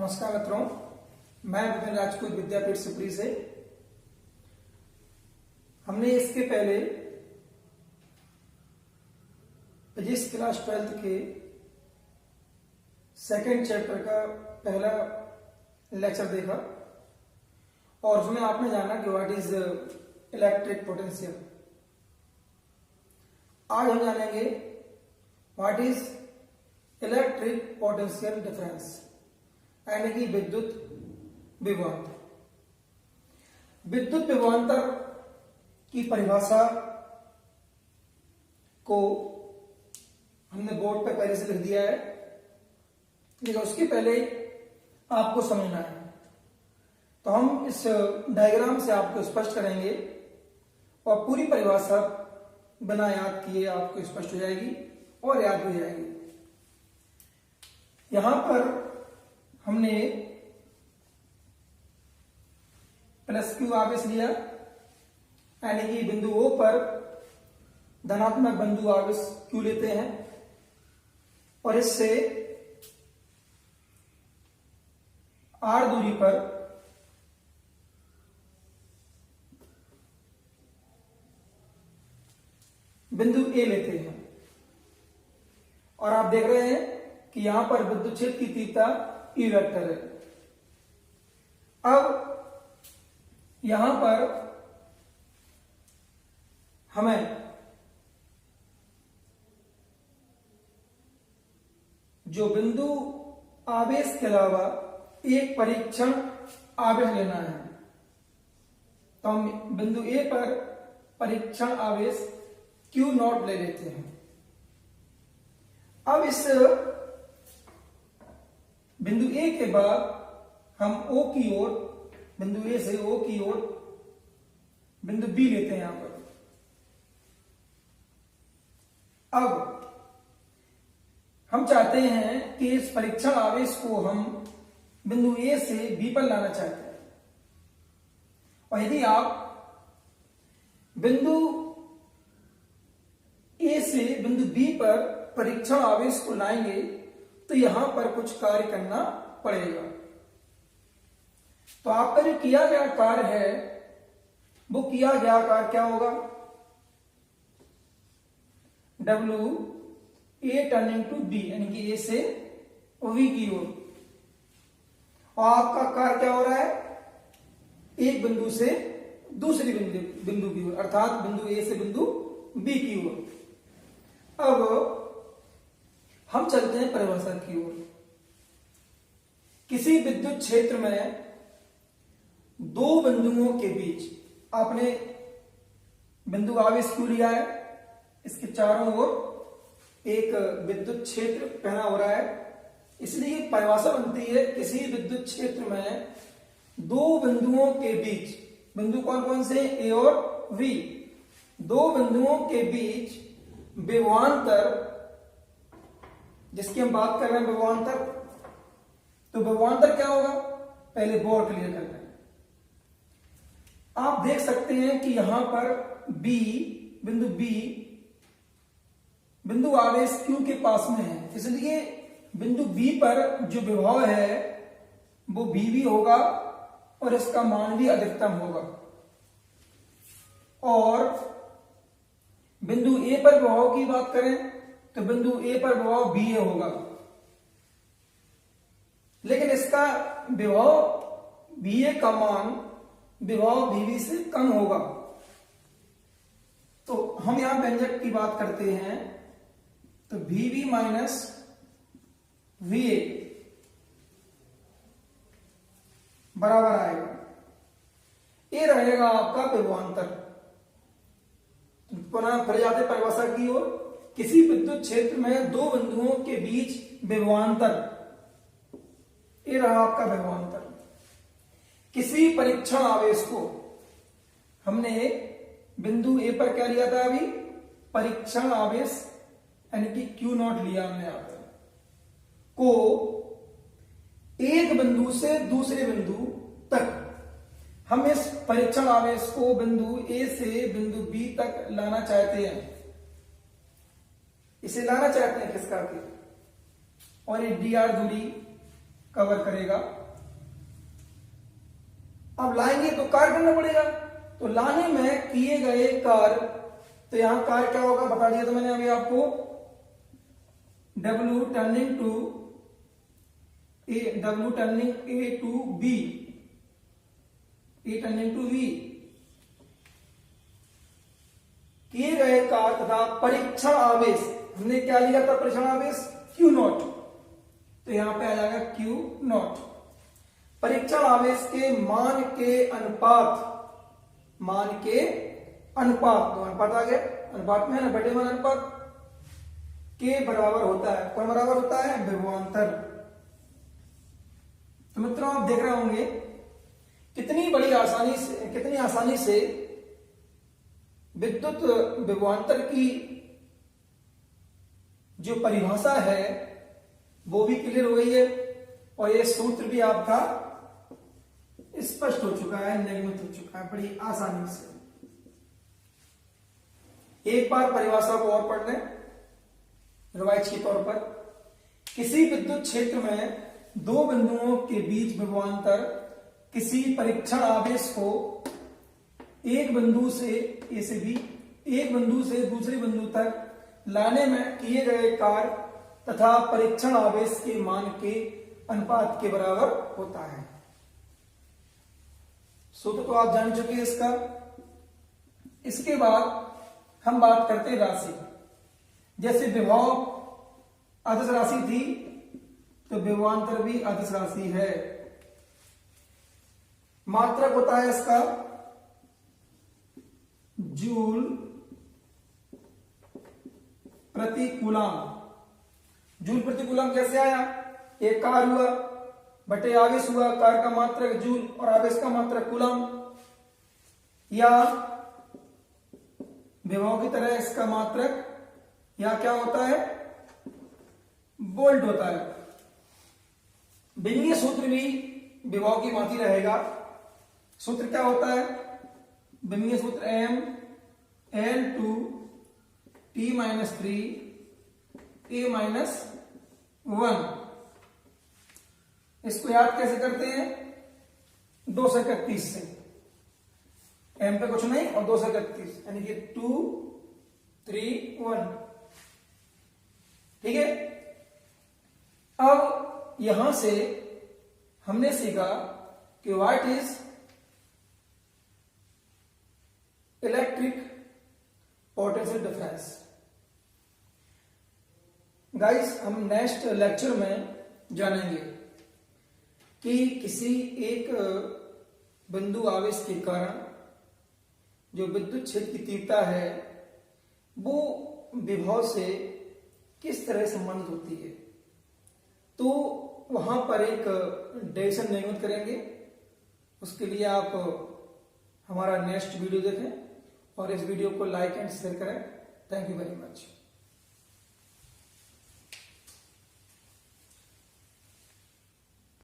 नमस्कार मित्रों, मैं विपिन राजपूत विद्यापीठ सुप्री से। हमने इसके पहले फिजिक्स क्लास 12th के सेकंड चैप्टर का पहला लेक्चर देखा और उसमें आपने जाना कि व्हाट इज इलेक्ट्रिक पोटेंशियल। आज हम जानेंगे what is electric potential difference, यानी कि विद्युत विभवांतर। विद्युत विभवांतर की परिभाषा को हमने बोर्ड पे पहले से लिख दिया है, लेकिन उसके पहले आपको समझना है। तो हम इस डायग्राम से आपको स्पष्ट करेंगे और पूरी परिभाषा बिना याद किए आपको स्पष्ट हो जाएगी और याद हो जाएगी। यहां पर हमने प्लस क्यू आवेश लिया, यानी कि बिंदु O पर धनात्मक बिंदु आवेश क्यू लेते हैं और इससे R दूरी पर बिंदु A लेते हैं। और आप देख रहे हैं कि यहां पर विद्युत क्षेत्र की तीव्रता E वेक्टर है। अब यहां पर हमें जो बिंदु आवेश के अलावा एक परीक्षण आवेश लेना है, तो हम बिंदु A पर परीक्षण आवेश Q0 ले लेते हैं। अब इस बिंदु A के बाद हम O की ओर, बिंदु A से O की ओर बिंदु B लेते हैं यहां पर। अब हम चाहते हैं कि इस परीक्षण आवेश को हम बिंदु A से B पर लाना चाहते हैं, और यदि आप बिंदु A से बिंदु B पर परीक्षण आवेश को लाएंगे तो यहां पर कुछ कार्य करना पड़ेगा। तो आपका जो किया गया कार्य है वो किया गया कार्य क्या होगा? W A turning to B, यानी कि A से V की ओर। और आपका कार्य क्या हो रहा है? एक बिंदु से दूसरी बिंदु की ओर, अर्थात बिंदु A से बिंदु B की ओर। अब हम चलते हैं परिभाषा की ओर। किसी विद्युत क्षेत्र में दो बिंदुओं के बीच, आपने बिंदु आवेश क्यू लिया है, इसके चारों ओर एक विद्युत क्षेत्र पहना हो रहा है, इसलिए परिभाषा बनती है किसी विद्युत क्षेत्र में दो बिंदुओं के बीच, बिंदु कौन कौन से? A और V, दो बिंदुओं के बीच विभवांतर, जिसकी हम बात कर रहे हैं विभवांतर। तो विभवांतर क्या होगा? पहले बोर्ड क्लियर करते हैं। आप देख सकते हैं कि यहां पर बिंदु B बिंदु आवेश Q के पास में है, इसलिए बिंदु B पर जो विभव है वो VV होगा और इसका मान भी अधिकतम होगा। और बिंदु A पर विभव की बात करें तो बिंदु A पर विभव VA होगा, लेकिन इसका विभव VA का मान विभव VB से कम होगा। तो हम यहां व्यंजक की बात करते हैं तो VB माइनस VA बराबर आएगा, ये रहेगा आपका विभवांतर। पुनः फिर जाते परिभाषा की ओर। किसी विद्युत क्षेत्र में दो बिंदुओं के बीच विभवांतर, ये रहा आपका विभवांतर। किसी परीक्षण आवेश को, हमने बिंदु A पर क्या लिया था अभी? परीक्षण आवेश, यानी कि Q0 लिया हमने यहां पर, को एक बिंदु से दूसरे बिंदु तक, हम इस परीक्षण आवेश को बिंदु A से बिंदु B तक लाना चाहते हैं। इसे लाना चाहते हैं किसका के, और ये dr दूरी कवर करेगा। अब लाएंगे तो कार्य करना पड़ेगा, तो लाने में किए गए कार्य, तो यहां कार्य क्या होगा बता दिया तो मैंने अभी आपको, W turning A to B, A turning to B, किए गए कार्य तथा परीक्षण आवेश, हमने क्या लिया था परीक्षण आवेश Q नॉट, तो यहां पे आ जाएगा Q नॉट। परीक्षण आवेश के मान के अनुपात, तो अनुपात आ गया, अनुपात में है ना, बटे मान अनुपात के बराबर होता है, कौन बराबर होता है, विभवांतर। तो मित्रों आप देख रहे होंगे कितनी आसानी से विद्युत विभवांतर की जो परिभाषा है वो भी क्लियर हो गई है, और ये सूत्र भी आपका स्पष्ट हो चुका है, निर्मित हो चुका है बड़ी आसानी से। एक बार परिभाषा को और पढ़ लें रिवाइज के तौर पर। किसी विद्युत क्षेत्र में दो बिंदुओं के बीच विभवांतर किसी परीक्षण आवेश को एक बिंदु से ए से बी, एक बिंदु से दूसरे बिंदु तक लाने में किए गए कार्य तथा परीक्षण आवेश के मान के अनुपात के बराबर होता है। सूत्र तो आप जान चुके हैं इसका। इसके बाद हम बात करते हैं राशि। जैसे विभव अदिश राशि थी तो विभवांतर भी अदिश राशि है। मात्रक होता है इसका जूल प्रति कूलम। जूल प्रति कूलम कैसे आया, एक कार्य हुआ बटे आवेश हुआ, कार्य का मात्रक जूल और आवेश का मात्रक कूलम, या विभव की तरह इसका मात्रक या क्या होता है, वोल्ट होता है। विमीय सूत्र भी विभव की भांति रहेगा। सूत्र क्या होता है, विमीय सूत्र m L2 T-3 A-1। इसको याद कैसे करते हैं, 231 से, m पे कुछ नहीं और 231 यानी कि 2 3 1। ठीक है। अब यहां से हमने सीखा कि what is electric potential difference. Guys हम नेक्स्ट लेक्चर में जानेंगे कि किसी एक बिंदु आवेश के कारण जो विद्युत क्षेत्र की तीव्रता है वो विभव से किस तरह संबंधित होती है, तो वहां पर एक डेरिवेशन निर्मित करेंगे। उसके लिए आप हमारा नेक्स्ट वीडियो देखें और इस वीडियो को लाइक एंड शेयर करें। Thank you very much.